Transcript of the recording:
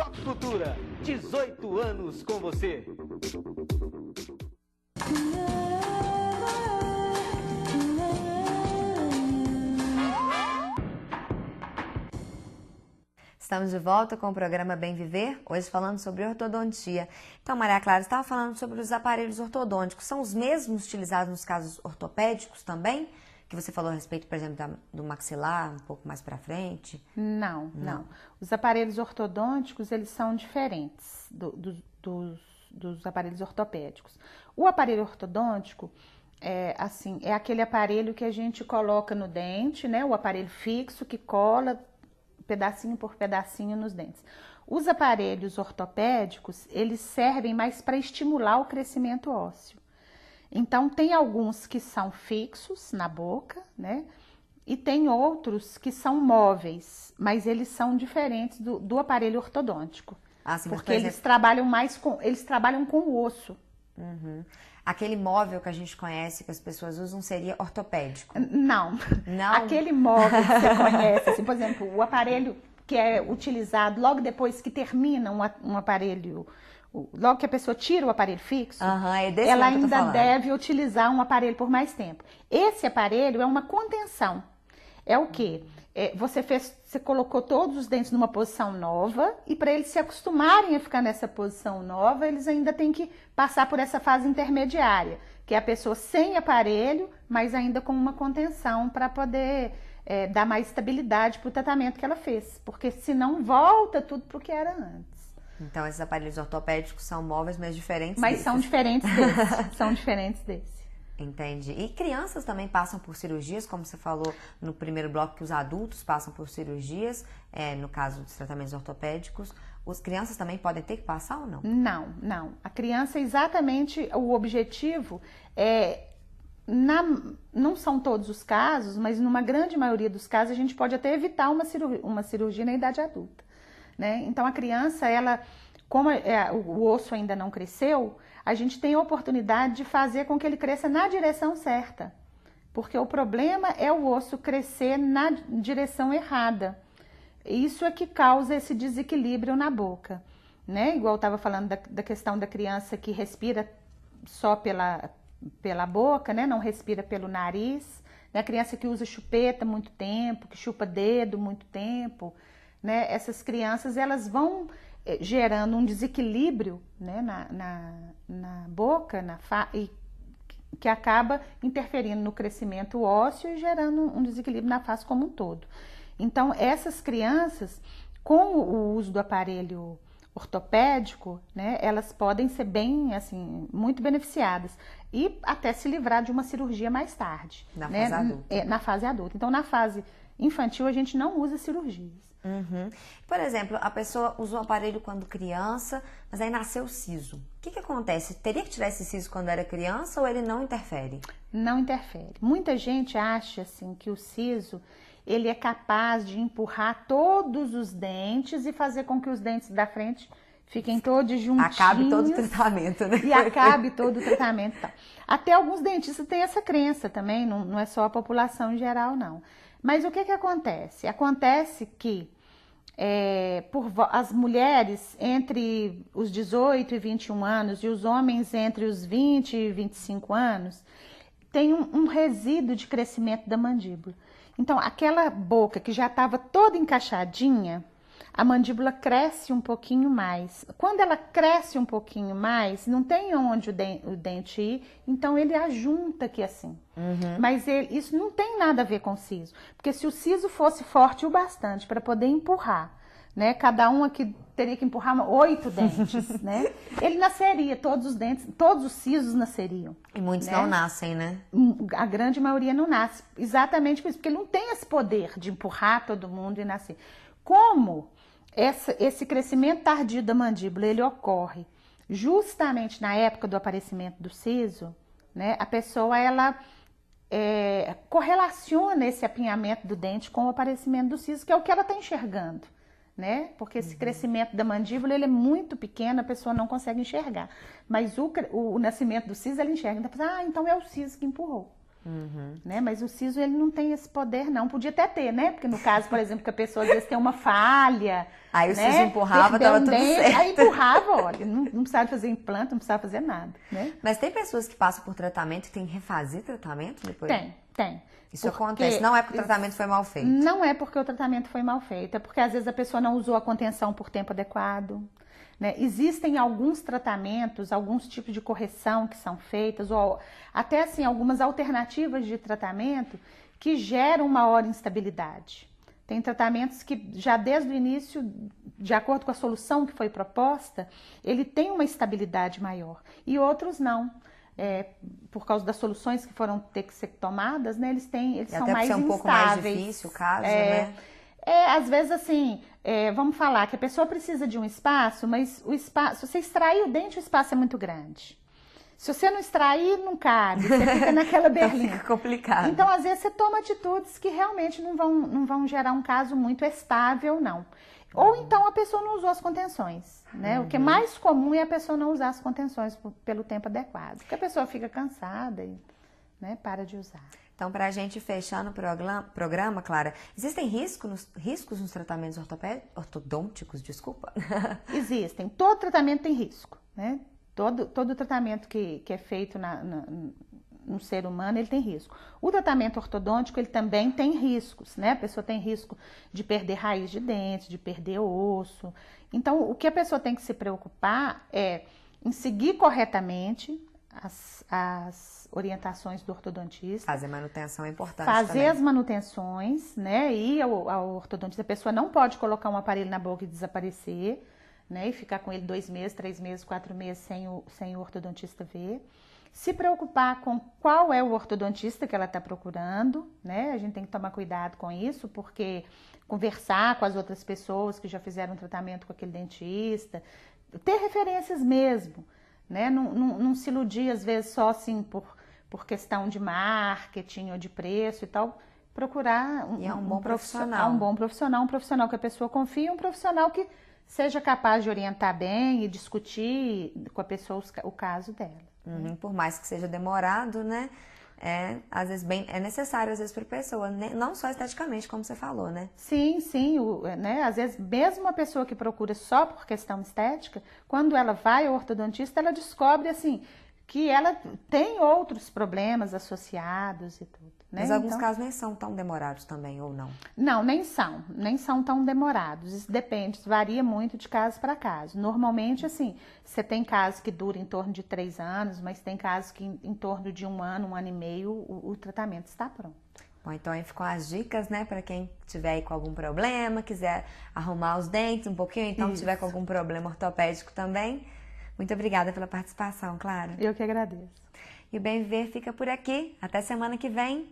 Top Cultura, 18 anos com você. Estamos de volta com o programa Bem Viver, hoje falando sobre ortodontia. Então, Maria Clara, estava falando sobre os aparelhos ortodônticos. São os mesmos utilizados nos casos ortopédicos também? Que você falou a respeito, por exemplo, do maxilar, um pouco mais para frente? Não. Os aparelhos ortodônticos, eles são diferentes dos aparelhos ortopédicos. O aparelho ortodôntico é aquele aparelho que a gente coloca no dente, né? O aparelho fixo que cola pedacinho por pedacinho nos dentes. Os aparelhos ortopédicos, eles servem mais para estimular o crescimento ósseo. Então, tem alguns que são fixos na boca, né? E tem outros que são móveis, mas eles são diferentes do aparelho ortodôntico. Sim, porque eles trabalham com o osso. Uhum. Aquele móvel que a gente conhece, que as pessoas usam, seria ortopédico? Não. Aquele móvel que você conhece, assim, por exemplo, o aparelho que é utilizado logo depois que termina um aparelho, logo que a pessoa tira o aparelho fixo, ela ainda deve utilizar um aparelho por mais tempo. Esse aparelho é uma contenção. É o quê? Você colocou todos os dentes numa posição nova e para eles se acostumarem a ficar nessa posição nova, eles ainda têm que passar por essa fase intermediária, que é a pessoa sem aparelho, mas ainda com uma contenção para poder dar mais estabilidade para o tratamento que ela fez, porque senão volta tudo para o que era antes. Então esses aparelhos ortopédicos são móveis, mas diferentes Mas desses. são diferentes desses. São diferentes desses. Entendi. E crianças também passam por cirurgias, como você falou no primeiro bloco, que os adultos passam por cirurgias, no caso dos tratamentos ortopédicos. As crianças também podem ter que passar ou não? Não. A criança, exatamente, o objetivo não são todos os casos, mas numa grande maioria dos casos a gente pode até evitar uma cirurgia na idade adulta, né? Então a criança, como o osso ainda não cresceu, a gente tem a oportunidade de fazer com que ele cresça na direção certa. Porque o problema é o osso crescer na direção errada. Isso é que causa esse desequilíbrio na boca, né? Igual eu estava falando da questão da criança que respira só pela boca, né? Não respira pelo nariz. Né? A criança que usa chupeta muito tempo, que chupa dedo muito tempo, né? Essas crianças, elas vão gerando um desequilíbrio, né, na boca, e que acaba interferindo no crescimento ósseo e gerando um desequilíbrio na face como um todo. Então, essas crianças, com o uso do aparelho ortopédico, né, elas podem ser bem, assim, muito beneficiadas e até se livrar de uma cirurgia mais tarde. Fase adulta. Na fase adulta. Então, na fase infantil, a gente não usa cirurgias. Uhum. Por exemplo, a pessoa usou o aparelho quando criança, mas aí nasceu o siso. O que acontece? Teria que tirar esse siso quando era criança ou ele não interfere? Não interfere. Muita gente acha assim que o siso ele é capaz de empurrar todos os dentes e fazer com que os dentes da frente fiquem todos juntinhos. Acabe todo o tratamento, né? E acabe todo o tratamento. Então. Até alguns dentistas têm essa crença também, não é só a população em geral, não. Mas o que acontece? Acontece que as mulheres entre os 18 e 21 anos e os homens entre os 20 e 25 anos tem um resíduo de crescimento da mandíbula. Então, aquela boca que já estava toda encaixadinha, a mandíbula cresce um pouquinho mais. Quando ela cresce um pouquinho mais, não tem onde o dente ir, então ele ajunta aqui assim. Uhum. Mas isso não tem nada a ver com o siso. Porque se o siso fosse forte o bastante para poder empurrar, né? Cada um aqui teria que empurrar 8 dentes, né? Ele nasceria, todos os dentes, todos os sisos nasceriam. E muitos não nascem, né? A grande maioria não nasce. Exatamente por isso, porque ele não tem esse poder de empurrar todo mundo e nascer. Como esse crescimento tardio da mandíbula, ele ocorre justamente na época do aparecimento do siso, né? A pessoa, ela correlaciona esse apinhamento do dente com o aparecimento do siso, que é o que ela está enxergando, né? Porque esse crescimento da mandíbula, ele é muito pequeno, a pessoa não consegue enxergar. Mas o nascimento do siso, ela enxerga. Então, então é o siso que empurrou. Né? Mas o siso, ele não tem esse poder, não. Podia até ter, né? Porque no caso, por exemplo, que a pessoa às vezes tem uma falha. Aí o né? siso empurrava, tava tudo certo. Aí empurrava, olha, não precisava fazer implante, não precisava fazer nada, né? Mas tem pessoas que passam por tratamento e tem que refazer tratamento depois? Tem. Isso acontece, não é porque o tratamento foi mal feito. Não é porque o tratamento foi mal feito, é porque às vezes a pessoa não usou a contenção por tempo adequado. Né? Existem alguns tratamentos, alguns tipos de correção que são feitas, ou até assim, algumas alternativas de tratamento que geram maior instabilidade. Tem tratamentos que já desde o início, de acordo com a solução que foi proposta, ele tem uma estabilidade maior e outros não. Por causa das soluções que foram ter que ser tomadas, né, eles são mais instáveis. Até por ser um pouco mais difícil o caso, né? Às vezes assim, vamos falar que a pessoa precisa de um espaço, mas o espaço, se você extrair o dente, o espaço é muito grande. Se você não extrair, não cabe, você fica naquela berlinda. Fica complicado. Então, às vezes, você toma atitudes que realmente não vão gerar um caso muito estável, não. Ou então a pessoa não usou as contenções, né? O que é mais comum é a pessoa não usar as contenções pelo tempo adequado. Porque a pessoa fica cansada e, né, para de usar. Então, para a gente fechar no programa, Clara, existem riscos nos tratamentos ortodônticos, desculpa? Existem. Todo tratamento tem risco, né? Todo tratamento que é feito no ser humano, ele tem risco. O tratamento ortodôntico, ele também tem riscos, né? A pessoa tem risco de perder raiz de dente, de perder osso. Então, o que a pessoa tem que se preocupar é em seguir corretamente as orientações do ortodontista. Fazer manutenção é importante Fazer também. as manutenções, né? E ao ortodontista, a pessoa não pode colocar um aparelho na boca e desaparecer, né? E ficar com ele 2 meses, 3 meses, 4 meses sem o ortodontista ver. Se preocupar com qual é o ortodontista que ela está procurando, né? A gente tem que tomar cuidado com isso, porque conversar com as outras pessoas que já fizeram tratamento com aquele dentista, ter referências mesmo, né? Não se iludir, às vezes, só assim por questão de marketing ou de preço e tal. Procurar um bom profissional. Um profissional que a pessoa confie, um profissional que seja capaz de orientar bem e discutir com a pessoa o caso dela. Por mais que seja demorado, né? Às vezes é necessário, às vezes, para a pessoa, né? Não só esteticamente, como você falou, né? Sim, né? Às vezes, mesmo uma pessoa que procura só por questão estética, quando ela vai ao ortodontista, ela descobre, assim, que ela tem outros problemas associados e tudo, né? Mas alguns casos nem são tão demorados também, ou não? Não, nem são tão demorados. Isso depende, isso varia muito de caso para caso. Normalmente, assim, você tem casos que duram em torno de 3 anos, mas tem casos que em torno de 1 ano, 1 ano e meio, o tratamento está pronto. Bom, então aí ficam as dicas, né, para quem tiver aí com algum problema, quiser arrumar os dentes um pouquinho, então tiver com algum problema ortopédico também. Muito obrigada pela participação, Clara. Eu que agradeço. E o Bem Viver fica por aqui. Até semana que vem.